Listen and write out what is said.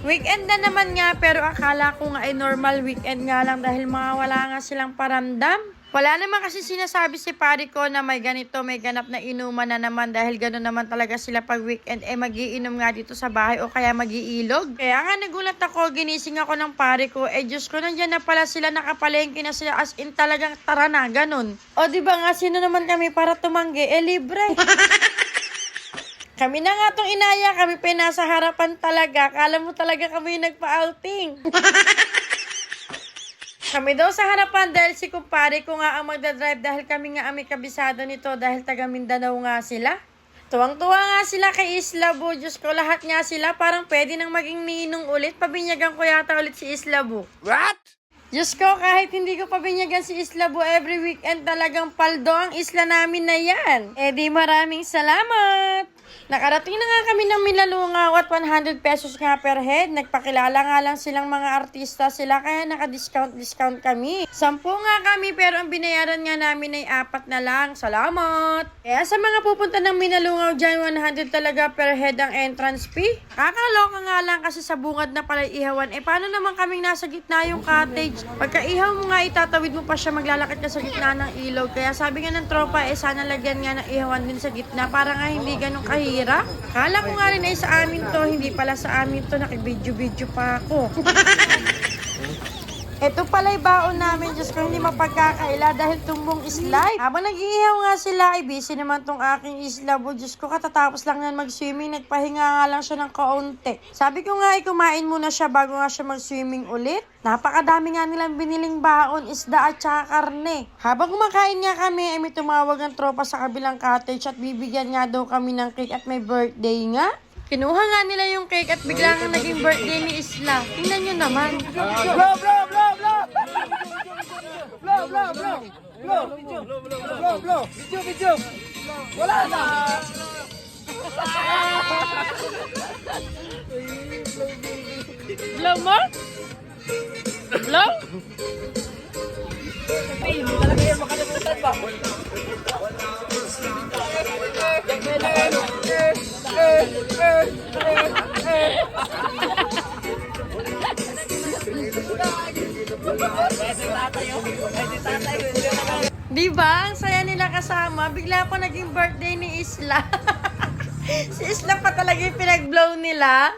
Weekend na naman nga, pero akala ko nga ay normal weekend nga lang dahil wala nga silang paramdam. Wala naman kasi sinasabi si pare ko na may ganito, may ganap na inuman na naman dahil gano'n naman talaga sila pag weekend magiinom nga dito sa bahay o kaya magiilog. Kaya nga nagulat ako, ginising ako ng pare ko, Diyos ko, nandiyan na pala sila, nakapalengke na sila, as in talagang tara na, ganun. O diba nga, sino naman kami para tumanggi? Libre. Kami na nga tong inaya, kami pa nasa harapan talaga. Kala mo talaga kami nagpa-outing. Kami daw sa harapan dahil si kumpare ko nga ang magdadrive dahil kami nga ang may kabisado nito dahil taga Mindanao nga sila. Tuwang-tuwa nga sila kay Islabo. Diyos ko, lahat nga sila parang pwede nang maging ninong ulit. Pabinyagan ko yata ulit si Islabo. What? Diyos ko, kahit hindi ko pabinyagan si Islabo, every weekend talagang paldo ang isla namin na yan. Di maraming salamat! Nakarating na nga kami ng Milalungaw at 100 pesos nga per head. Nagpakilala nga lang silang mga artista sila kaya naka-discount kami. 10 nga kami pero ang binayaran nga namin ay 4 na lang. Salamat! Kaya sa mga pupunta ng Milalungaw dyan, 100 talaga per head ang entrance fee. Kakaloka nga lang kasi sa bungad na pala ihawan. Paano naman kaming nasa gitna yung cottage? Pagka ihaw mo nga, itatawid mo pa siya, maglalakad ka sa gitna ng ilog. Kaya sabi nga ng tropa, sana lagyan nga ng ihawan din sa gitna para nga hindi ganun kahirap. Kala ko nga rin ay sa amin to, hindi pala sa amin to, nakibidyo-bidyo pa ako. Ito pala'y baon namin, Diyos ko, hindi mapagkakaila dahil tumbong slide. Habang nag-iihaw nga sila, ay busy naman tong aking Islabo. Diyos ko, katatapos lang yan mag-swimming, nagpahinga nga lang siya ng kaunti. Sabi ko nga, kumain muna siya bago nga siya mag-swimming ulit. Napakadami nga nilang biniling baon, isda at saka karne. Habang kumakain nga kami, ay may tumawag ng tropa sa kabilang cottage at bibigyan nga daw kami ng cake at may birthday nga. Kinuha nga nila yung cake at bigla nga naging birthday ni Isla. Tingnan nyo naman. Blow! Video! Wala na! Blow mo? Blow? Hindi talaga yan makalimutan ba? Diba? Ang saya nila kasama. Bigla pa naging birthday ni Isla. Si Isla pa talaga yung pinag-blow nila.